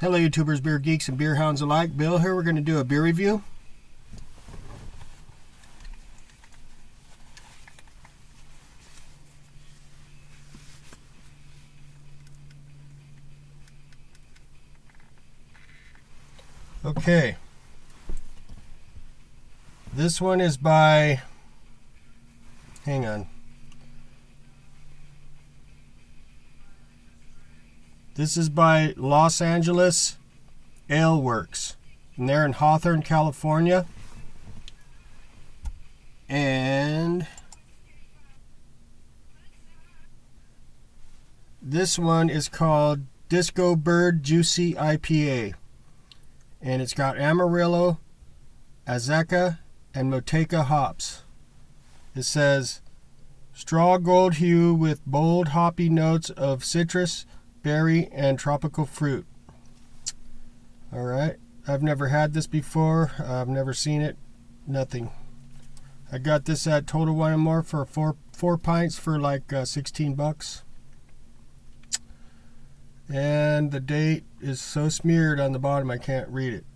Hello YouTubers, beer geeks, and beer hounds alike. Bill here. We're going to do a beer review. Okay. This one is by... Hang on. This is by Los Angeles Ale Works, and they're in Hawthorne, California. And this one is called Disco Bird Juicy IPA, and it's got Amarillo, Azacca, and Moteca hops. It says straw gold hue with bold hoppy notes of citrus, berry, and tropical fruit. Alright, I've never had this before. I've never seen it. Nothing. I got this at Total Wine & More for four pints for like 16 bucks. And the date is so smeared on the bottom I can't read it.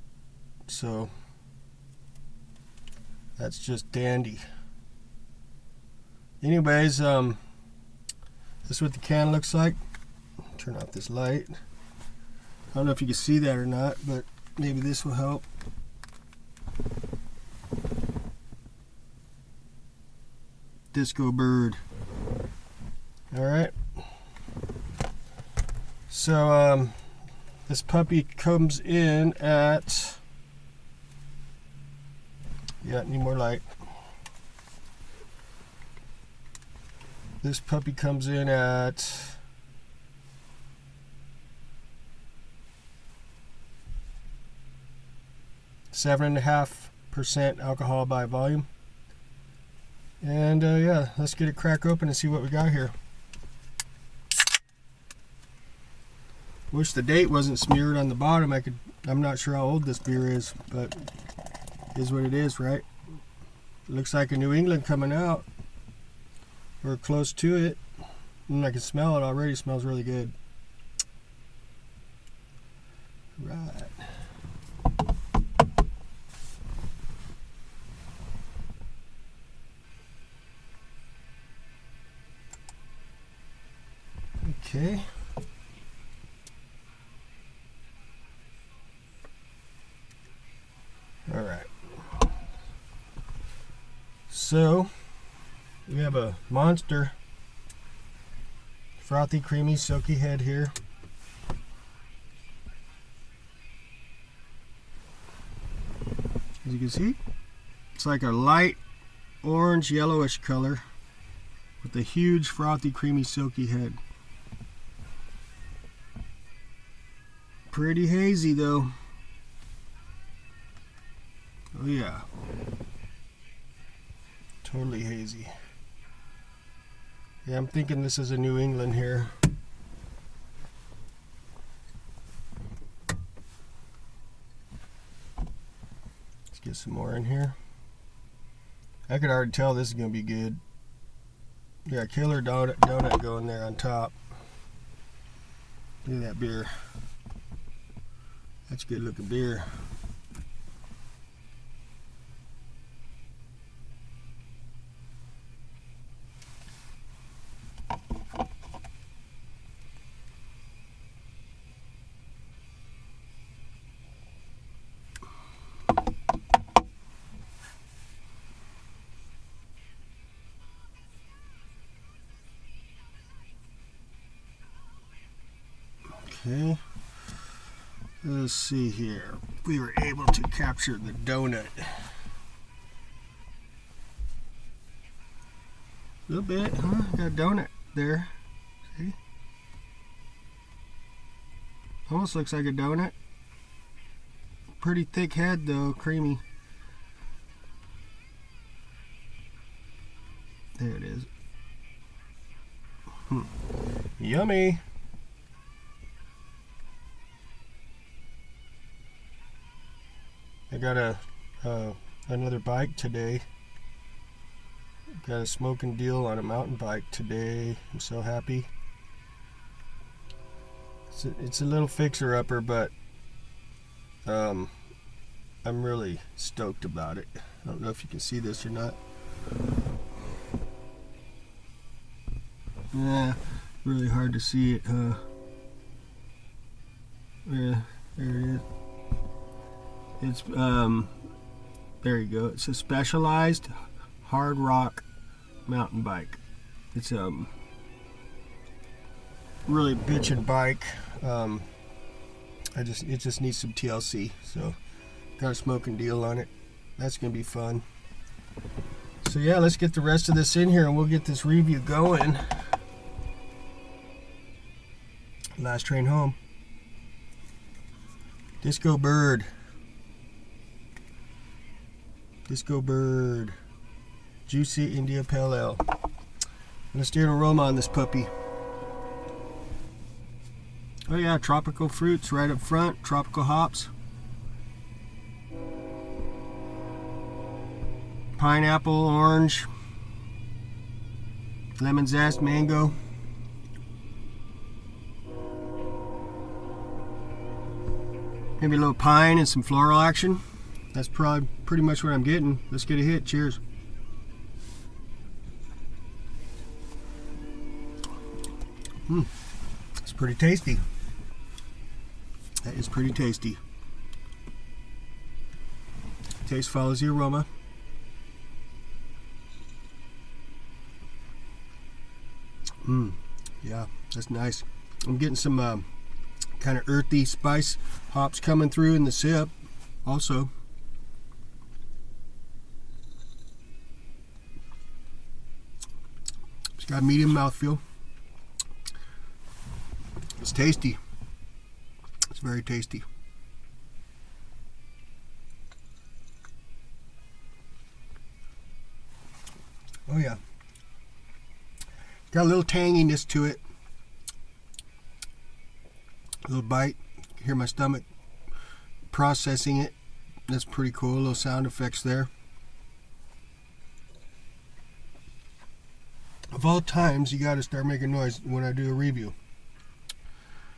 So that's just dandy. Anyways, this is what the can looks like. Turn off this light. I don't know if you can see that or not, but maybe this will help. Disco Bird. Alright. So, this puppy comes in at... Yeah, need more light. This puppy comes in at... 7.5% alcohol by volume. And yeah, let's get it crack open and see what we got here. Wish the date wasn't smeared on the bottom. I'm not sure how old this beer is, but it is what it is, right? It looks like a New England coming out, or close to it. And I can smell it already. It smells really good. Right. Okay. All right. So we have a monster frothy, creamy, silky head here. As you can see, it's like a light orange yellowish color with a huge frothy, creamy, silky head. Pretty hazy though. Oh yeah. Totally hazy. Yeah, I'm thinking this is a New England here. Let's get some more in here. I could already tell this is going to be good. Yeah, killer donut going there on top. Look at that beer. That's good looking beer. Okay. Let's see here. We were able to capture the donut. A little bit, huh? Got a donut there. See? Almost looks like a donut. Pretty thick head though, creamy. There it is. Yummy. I got another bike today. Got a smoking deal on a mountain bike today. I'm so happy. It's a little fixer-upper, but I'm really stoked about it. I don't know if you can see this or not. Yeah, really hard to see it, huh? Yeah, there it is. It's there you go. It's a Specialized hard rock mountain bike. It's really bitchin' bike. It just needs some TLC, so got a smoking deal on it. That's gonna be fun. So yeah, let's get the rest of this in here and we'll get this review going. Last train home. Disco Bird. Disco Bird. Juicy India Pale Ale. Let's do an aroma on this puppy. Oh yeah, tropical fruits right up front. Tropical hops. Pineapple, orange, lemon zest, mango. Maybe a little pine and some floral action. That's probably pretty much what I'm getting. Let's get a hit. Cheers. It's pretty tasty. That is pretty tasty. Taste follows the aroma. Yeah, that's nice. I'm getting some kind of earthy spice hops coming through in the sip also. It's got medium mouthfeel. It's tasty. It's very tasty. Oh yeah. Got a little tanginess to it. A little bite. Hear my stomach processing it. That's pretty cool. Little sound effects there. Of all times, you got to start making noise when I do a review.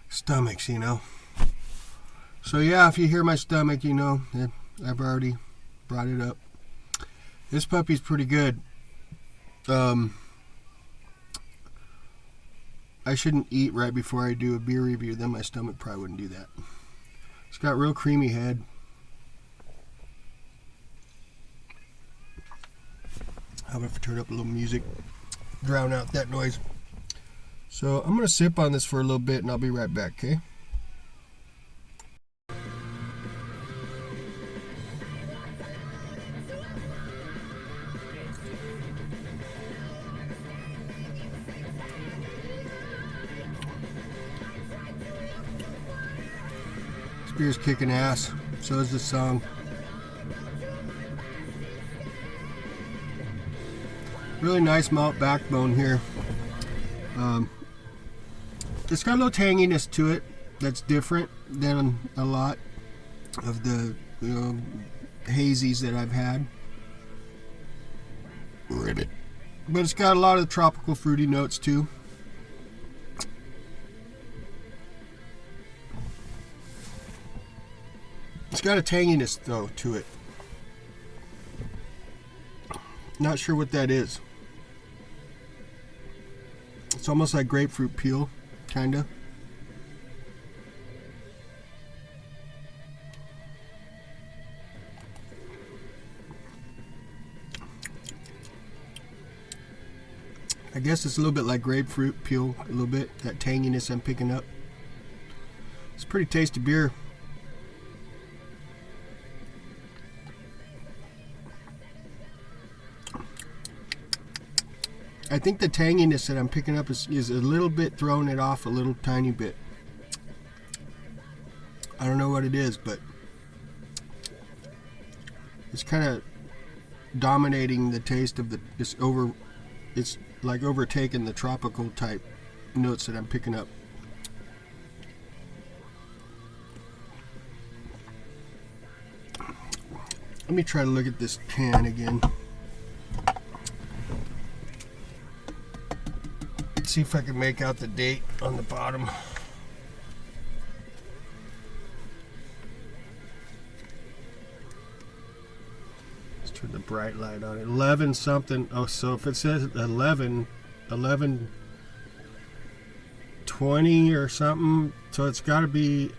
Stomachs, you know. So yeah, if you hear my stomach, you know, I've already brought it up. This puppy's pretty good. I shouldn't eat right before I do a beer review, then my stomach probably wouldn't do that. It's got real creamy head. How about if I turn up a little music, drown out that noise. So I'm going to sip on this for a little bit and I'll be right back, okay? This beer's kicking ass. So is this song. Really nice malt backbone here. It's got a little tanginess to it that's different than a lot of the hazies that I've had. Ribbit. But it's got a lot of the tropical fruity notes too. It's got a tanginess though to it. Not sure what that is. It's almost like grapefruit peel, kinda. I guess it's a little bit like grapefruit peel, a little bit, that tanginess I'm picking up. It's a pretty tasty beer. I think the tanginess that I'm picking up is a little bit throwing it off a little tiny bit. I don't know what it is, but it's kind of dominating the taste of it's like overtaking the tropical type notes that I'm picking up. Let me try to look at this can again. See if I can make out the date on the bottom. Let's turn the bright light on. 11 something. Oh, so if it says 11:20 or something, so it's got to be.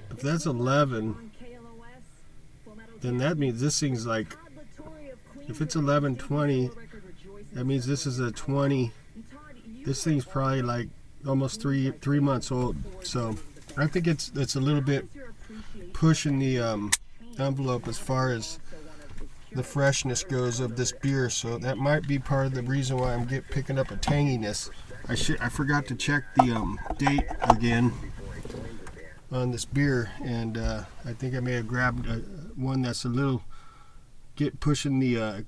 If that's 11, then that means this thing's like. If it's 11:20, that means this is a 20. This thing's probably like almost three months old. So I think it's a little bit pushing the envelope as far as the freshness goes of this beer. So that might be part of the reason why I'm picking up a tanginess. I forgot to check the date again on this beer, and I think I may have grabbed one that's a little pushing the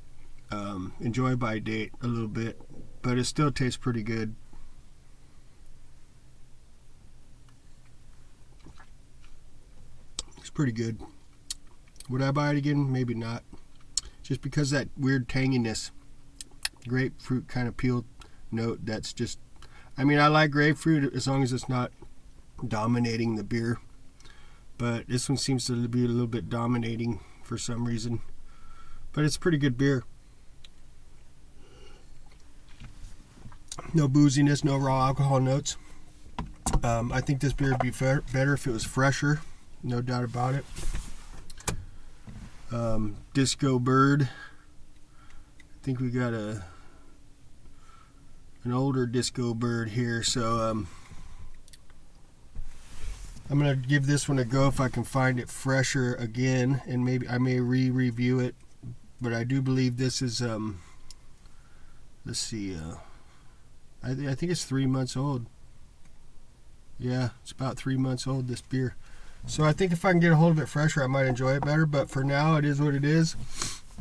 enjoy by date a little bit, but it still tastes pretty good. It's pretty good. Would I buy it again? Maybe not. Just because that weird tanginess, grapefruit kind of peel note. That's just. I mean, I like grapefruit as long as it's not dominating the beer, but this one seems to be a little bit dominating for some reason. But it's pretty good beer. No booziness, no raw alcohol notes. I think this beer would be better if it was fresher, no doubt about it. Disco Bird. I think we got an older Disco Bird here, so I'm gonna give this one a go if I can find it fresher again, and maybe I may review it. But I do believe this is let's see, I think it's 3 months old. Yeah, it's about 3 months old, this beer. So I think if I can get a hold of it fresher, I might enjoy it better. But for now, it is what it is.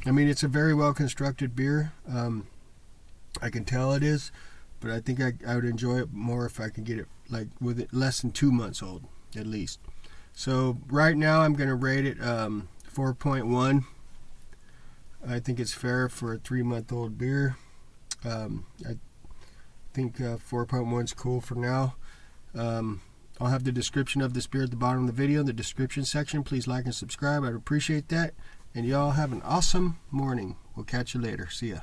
I mean, it's a very well constructed beer. I can tell it is, but I think I would enjoy it more if I can get it like with it less than 2 months old at least. So right now I'm going to rate it 4.1. I think it's fair for a 3-month-old beer. I think 4.1 is cool for now. I'll have the description of this beer at the bottom of the video in the description section. Please like and subscribe. I'd appreciate that. And y'all have an awesome morning. We'll catch you later. See ya.